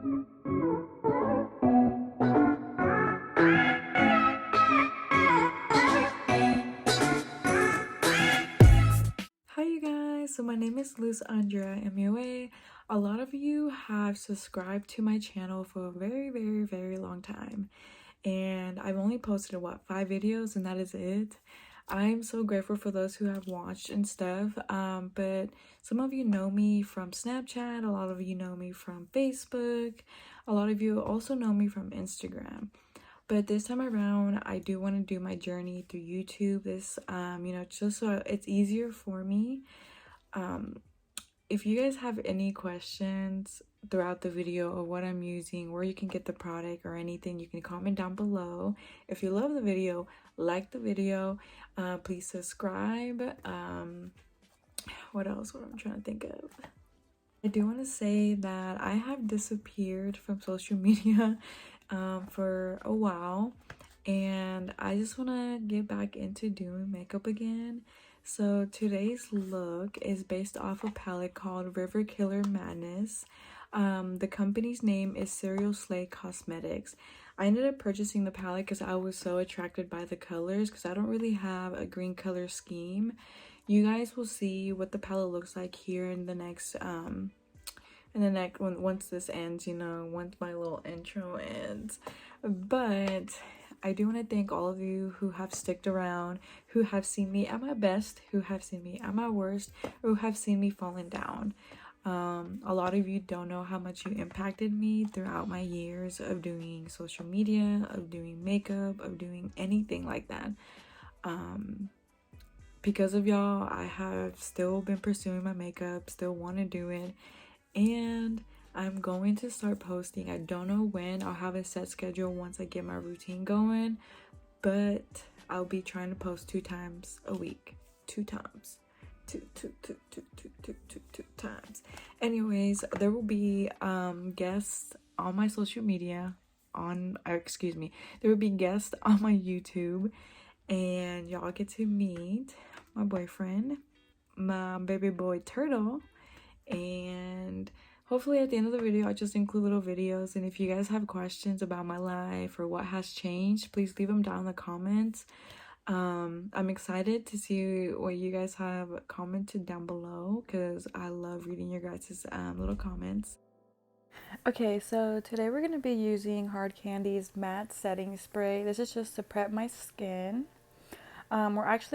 Hi you guys, so my name is Luz Andrea MUA. A lot of you have subscribed to my channel for a very long time, and I've only posted what, 5 videos, and that is it. I'm so grateful for those who have watched and stuff, but some of you know me from Snapchat, a lot of you know me from Facebook, a lot of you also know me from Instagram. But this time around, I do want to do my journey through YouTube. This, just so it's easier for me. If you guys have any questions throughout the video or what I'm using, where you can get the product or anything, you can comment down below. If you love the video, like the video. Please subscribe. What else? What I'm trying to think of. I do want to say that I have disappeared from social media for a while, and I just want to get back into doing makeup again. So today's look is based off a palette called River Killer Madness. The company's name is Slate Cosmetics. I ended up purchasing the palette because I was so attracted by the colors, because I don't really have a green color scheme. You guys will see what the palette looks like here in the next once this ends, once my little intro ends. But I do want to thank all of you who have sticked around, who have seen me at my best, who have seen me at my worst, or who have seen me falling down. A lot of you don't know how much you impacted me throughout my years of doing social media, of doing makeup, of doing anything like that. Because of y'all, I have still been pursuing my makeup, still want to do it, and I'm going to start posting. I don't know when. I'll have a set schedule once I get my routine going, but I'll be trying to post 2 times a week. 2 times. Two times. Anyways, there will be guests on my social media, there will be guests on my YouTube, and y'all get to meet my boyfriend, my baby boy Turtle, and hopefully at the end of the video I'll just include little videos. And if you guys have questions about my life or what has changed, please leave them down in the comments. I'm excited to see what you guys have commented down below, because I love reading your guys' little comments. Okay, so today we're going to be using Hard Candy's matte setting spray. This is just to prep my skin. First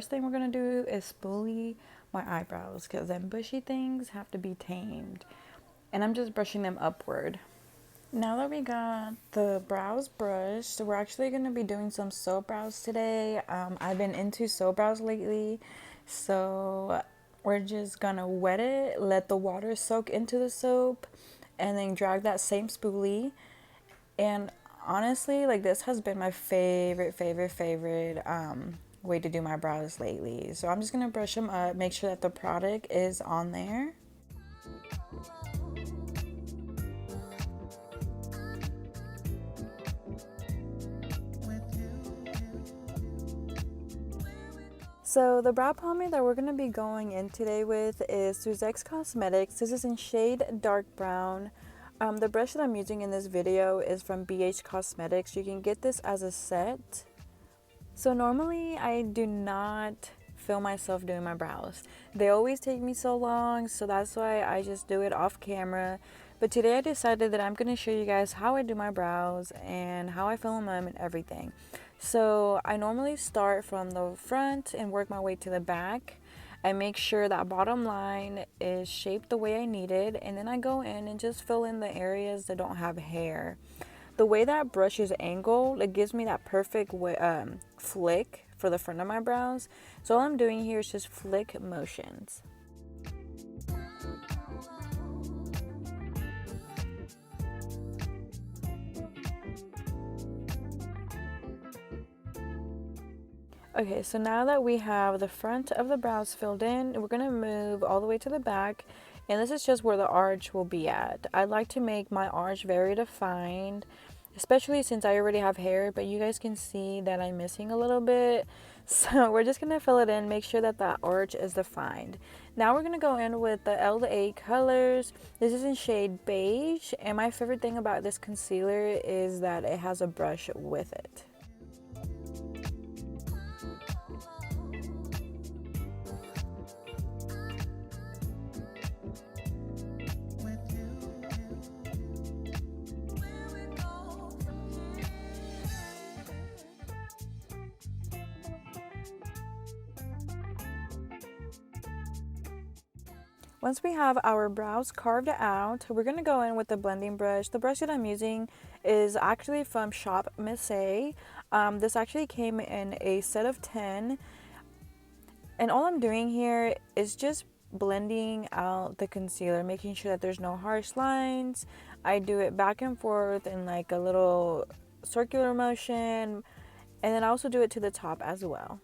thing we're gonna do is spoolie my eyebrows, because them bushy things have to be tamed. And I'm just brushing them upward. Now that we got the brows brushed, we're actually gonna be doing some soap brows today. I've been into soap brows lately, so we're just gonna wet it, let the water soak into the soap, and then drag that same spoolie. And honestly, like, this has been my favorite way to do my brows lately. So I'm just gonna brush them up, make sure that the product is on there. So the brow pomade that we're going to be going in today with is Suziix Cosmetics. This is in shade dark brown. The brush that I'm using in this video is from beige Cosmetics. You can get this as a set. So normally I do not film myself doing my brows. They always take me so long, so that's why I just do it off camera. But today I decided that I'm going to show you guys how I do my brows and how I film them and everything. So I normally start from the front and work my way to the back. I make sure that bottom line is shaped the way I need it, and then I go in and just fill in the areas that don't have hair. The way that brush is angled, it gives me that perfect flick for the front of my brows. So all I'm doing here is just flick motions. Okay, so now that we have the front of the brows filled in, we're going to move all the way to the back, and this is just where the arch will be at. I like to make my arch very defined. especially since I already have hair, but you guys can see that I'm missing a little bit. So we're just going to fill it in, make sure that that arch is defined. Now we're going to go in with the L8 colors. This is in shade beige, and my favorite thing about this concealer is that it has a brush with it. Once we have our brows carved out, we're going to go in with the blending brush. The brush that I'm using is actually from Shop Miss A. This actually came in a set of 10. And all I'm doing here is just blending out the concealer, making sure that there's no harsh lines. I do it back and forth in like a little circular motion. And then I also do it to the top as well.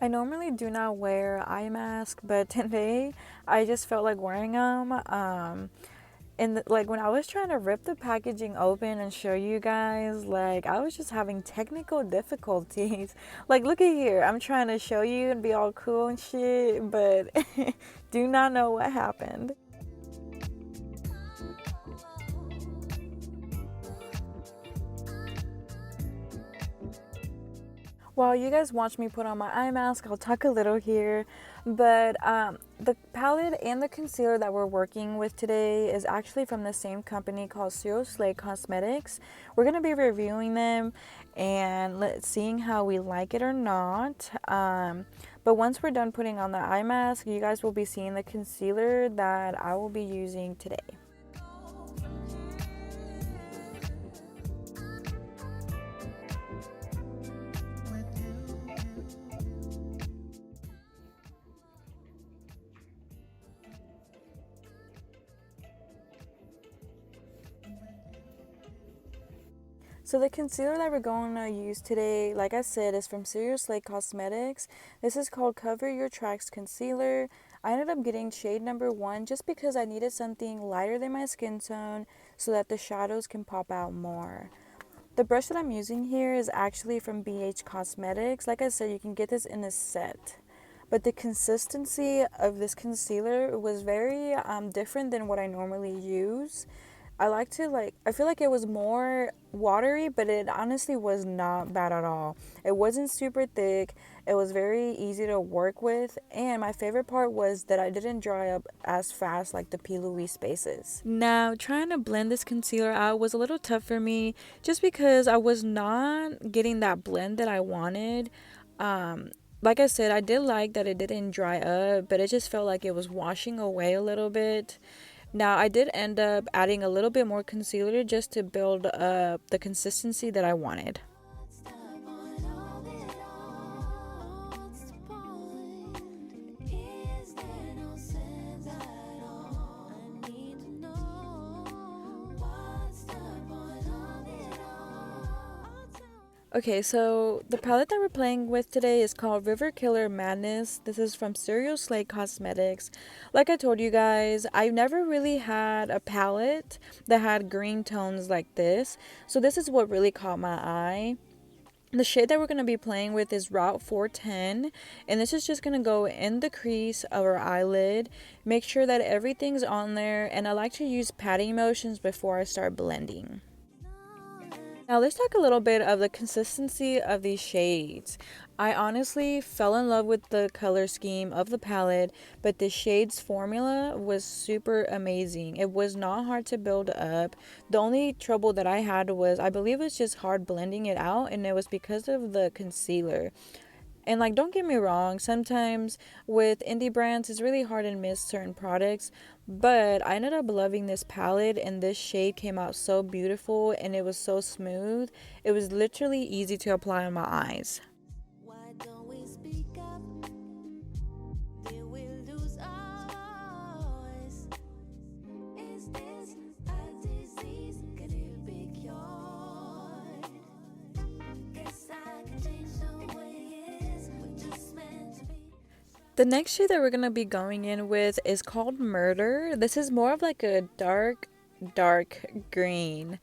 I normally do not wear eye mask, but today I just felt like wearing them. And like when I was trying to rip the packaging open and show you guys, like I was just having technical difficulties. Like look at here, I'm trying to show you and be all cool and shit, but do not know what happened. While you guys watch me put on my eye mask, I'll talk a little here. But the palette and the concealer that we're working with today is actually from the same company called Slate Cosmetics. We're going to be reviewing them and seeing how we like it or not. But once we're done putting on the eye mask, you guys will be seeing the concealer that I will be using today. So the concealer that we're going to use today, like I said, is from Slate Cosmetics. This is called Cover Your Tracks Concealer. I ended up getting shade number 1 just because I needed something lighter than my skin tone so that the shadows can pop out more. The brush that I'm using here is actually from beige Cosmetics. Like I said, you can get this in a set. But the consistency of this concealer was very different than what I normally use. I feel like it was more watery, but it honestly was not bad at all. It wasn't super thick. It was very easy to work with. And my favorite part was that I didn't dry up as fast like the P. Louise spaces. Now, trying to blend this concealer out was a little tough for me just because I was not getting that blend that I wanted. Like I said, I did like that it didn't dry up, but it just felt like it was washing away a little bit. Now, I did end up adding a little bit more concealer just to build up the consistency that I wanted. Okay, so the palette that we're playing with today is called River Killer Madness. This is from Slate Cosmetics. Like I told you guys, I've never really had a palette that had green tones like this. So this is what really caught my eye. The shade that we're going to be playing with is Route 410. And this is just going to go in the crease of our eyelid. Make sure that everything's on there. And I like to use patting motions before I start blending. Now let's talk a little bit of the consistency of these shades. I honestly fell in love with the color scheme of the palette, but the shades formula was super amazing. It was not hard to build up. The only trouble that I had was, I believe it's just hard blending it out, and it was because of the concealer. And like, don't get me wrong, sometimes with indie brands, it's really hard to miss certain products, but I ended up loving this palette, and this shade came out so beautiful, and it was so smooth. It was literally easy to apply on my eyes. The next shade that we're going to be going in with is called Murder. This is more of like a dark green.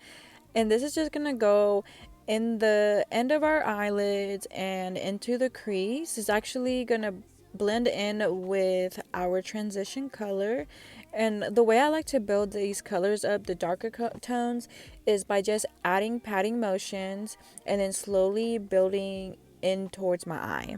And this is just going to go in the end of our eyelids and into the crease. It's actually going to blend in with our transition color. And the way I like to build these colors up, the darker tones, is by just adding patting motions and then slowly building in towards my eye.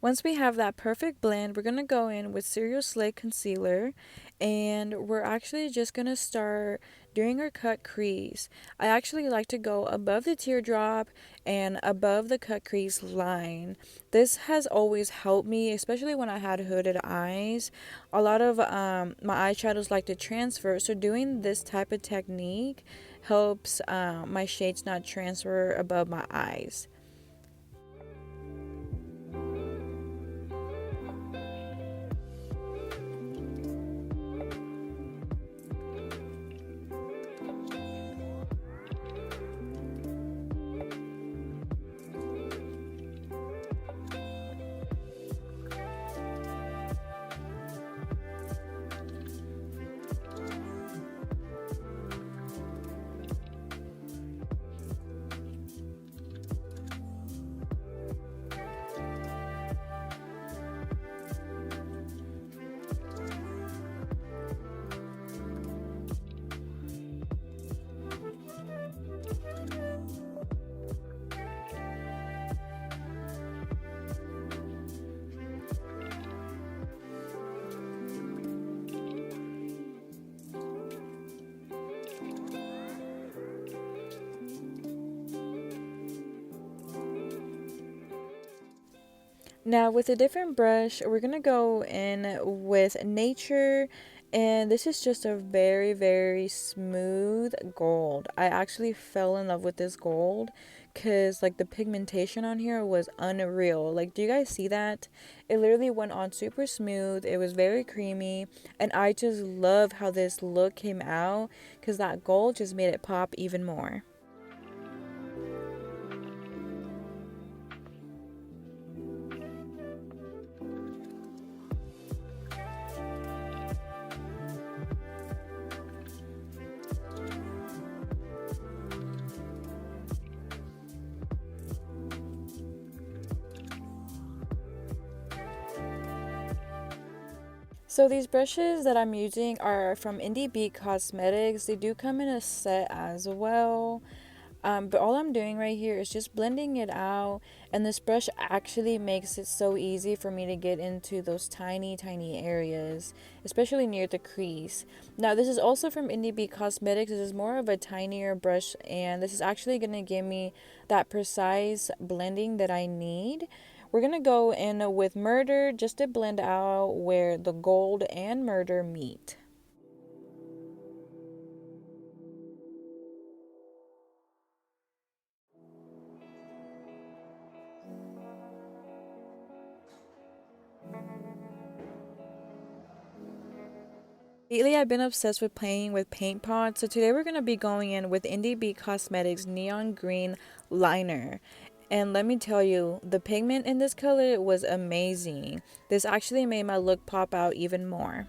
Once we have that perfect blend, we're going to go in with Slate concealer, and we're actually just going to start doing our cut crease. I actually like to go above the teardrop and above the cut crease line. This has always helped me, especially when I had hooded eyes. A lot of my eyeshadows like to transfer, so doing this type of technique helps my shades not transfer above my eyes. Now with a different brush, we're going to go in with Nature, and this is just a very smooth gold. I actually fell in love with this gold because like the pigmentation on here was unreal. Like, do you guys see that? It literally went on super smooth. It was very creamy, and I just love how this look came out because that gold just made it pop even more. So these brushes that I'm using are from Indi Cosmetics. They do come in a set as well. But all I'm doing right here is just blending it out, and this brush actually makes it so easy for me to get into those tiny areas, especially near the crease. Now this is also from Indi Cosmetics. This is more of a tinier brush, and this is actually going to give me that precise blending that I need. We're going to go in with Murder just to blend out where the gold and Murder meet. Lately, I've been obsessed with playing with paint pots, so today we're going to be going in with Indi Cosmetics Neon Green Liner. And let me tell you, the pigment in this color was amazing. This actually made my look pop out even more.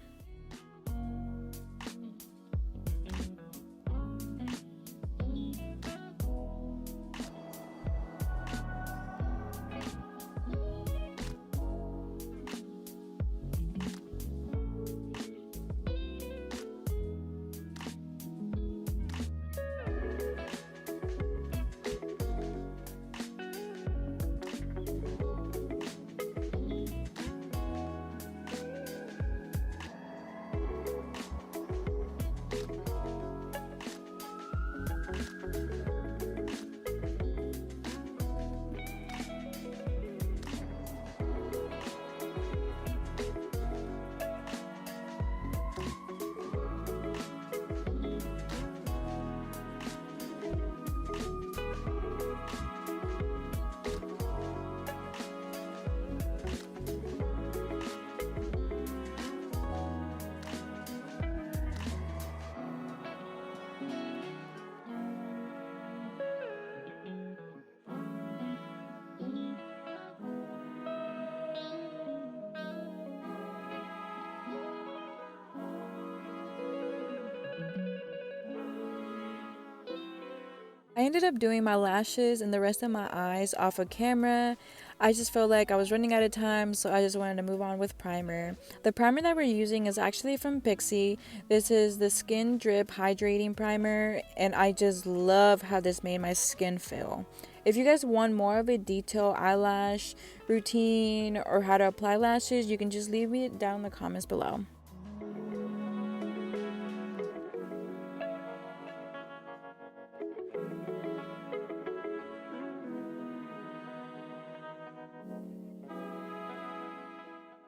I ended up doing my lashes and the rest of my eyes off of camera. I just felt like I was running out of time, so I just wanted to move on with primer. The primer that we're using is actually from Pixi. This is the Skin Drip Hydrating Primer, and I just love how this made my skin feel. If you guys want more of a detailed eyelash routine or how to apply lashes, you can just leave it down in the comments below.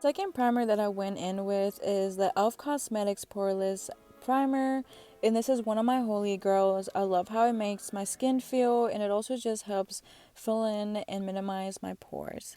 Second primer that I went in with is the e.l.f. Cosmetics Poreless Primer, and this is one of my holy grails. I love how it makes my skin feel, and it also just helps fill in and minimize my pores.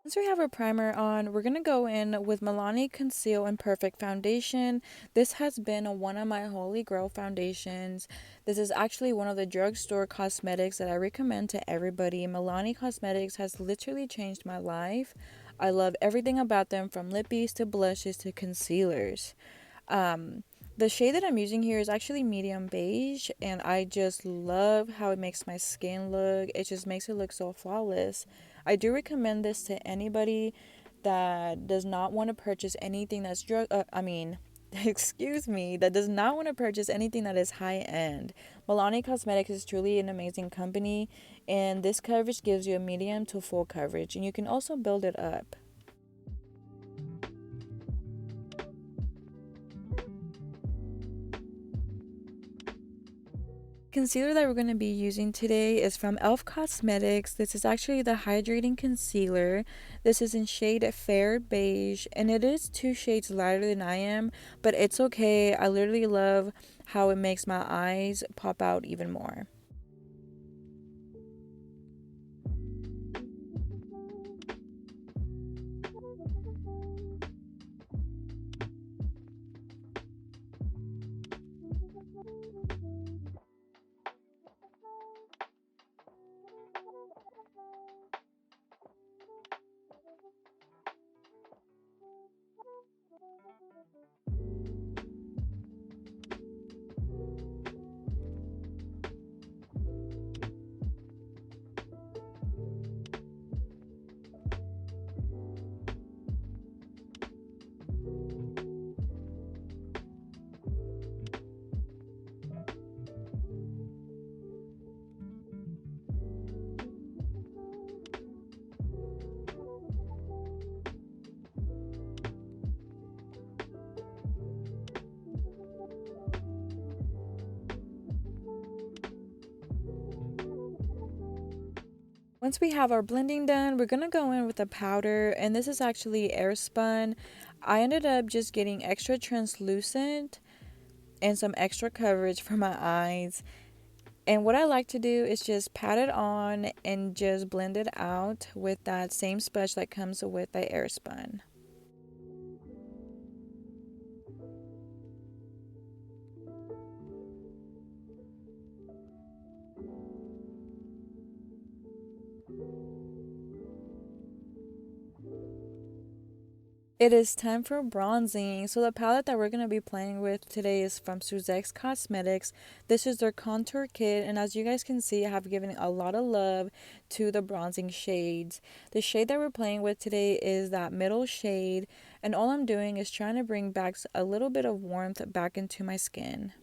Once we have our primer on, we're going to go in with Milani Conceal and Perfect Foundation. This has been one of my holy grail foundations. This is actually one of the drugstore cosmetics that I recommend to everybody. Milani Cosmetics has literally changed my life. I love everything about them, from lippies to blushes to concealers. The shade that I'm using here is actually medium beige, and I just love how it makes my skin look. It just makes it look so flawless. I do recommend this to anybody that does not want to purchase anything that's excuse me, that does not want to purchase anything that is high end. Milani Cosmetics is truly an amazing company, and this coverage gives you a medium to full coverage, and you can also build it up. Concealer that we're going to be using today is from e.l.f. Cosmetics. This is actually the hydrating concealer. This is in shade Fair Beige, and it is 2 shades lighter than I am, but it's okay. I literally love how it makes my eyes pop out even more. Once we have our blending done, we're going to go in with a powder, and this is actually air spun. I ended up just getting extra translucent and some extra coverage for my eyes. And what I like to do is just pat it on and just blend it out with that same sponge that comes with the air spun. It is time for bronzing. So the palette that we're going to be playing with today is from Suziix Cosmetics. This is their contour kit, and as you guys can see, I have given a lot of love to the bronzing shades. The shade that we're playing with today is that middle shade, and all I'm doing is trying to bring back a little bit of warmth back into my skin.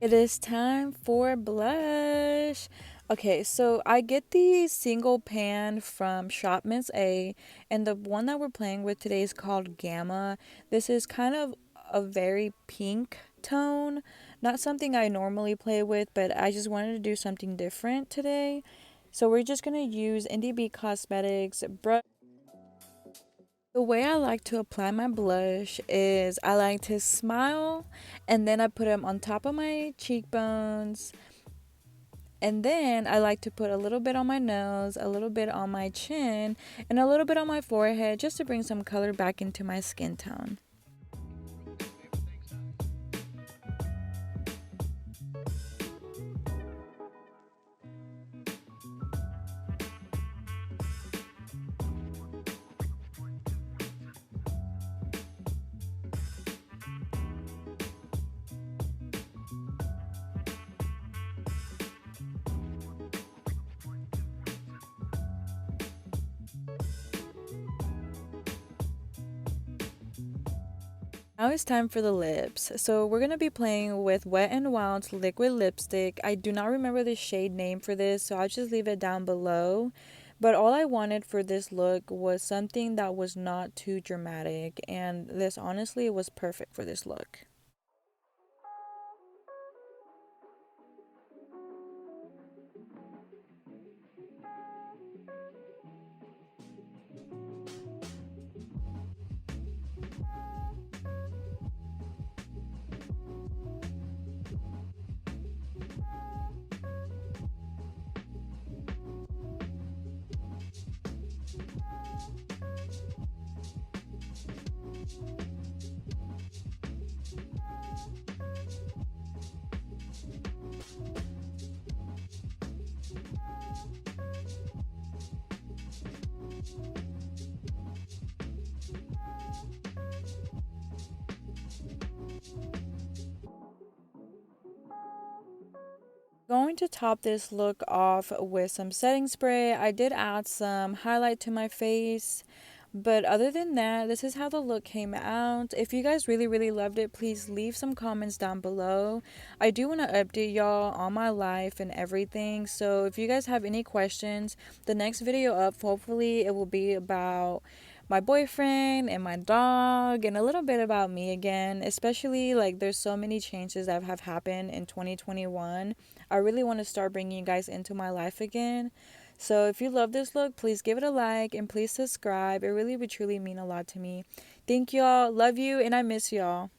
It is time for blush. Okay, so I get the single pan from Shop Miss A, and the one that we're playing with today is called Gamma. This is kind of a very pink tone, not something I normally play with, but I just wanted to do something different today. So we're just gonna use Indie Cosmetics brush. The way I like to apply my blush is I like to smile and then I put them on top of my cheekbones. And then I like to put a little bit on my nose, a little bit on my chin, and a little bit on my forehead just to bring some color back into my skin tone. Now it's time for the lips. So we're going to be playing with Wet n Wild's liquid lipstick. I do not remember the shade name for this, so I'll just leave it down below. But all I wanted for this look was something that was not too dramatic, and this honestly was perfect for this look. Going to top this look off with some setting spray. I did add some highlight to my face, but other than that, this is how the look came out. If you guys really loved it, please leave some comments down below. I do want to update y'all on my life and everything, so if you guys have any questions, the next video up, hopefully it will be about my boyfriend and my dog and a little bit about me again, especially like there's so many changes that have happened in 2021. I really want to start bringing you guys into my life again. So if you love this look, please give it a like and please subscribe. It really would truly mean a lot to me. Thank y'all. Love you and I miss y'all.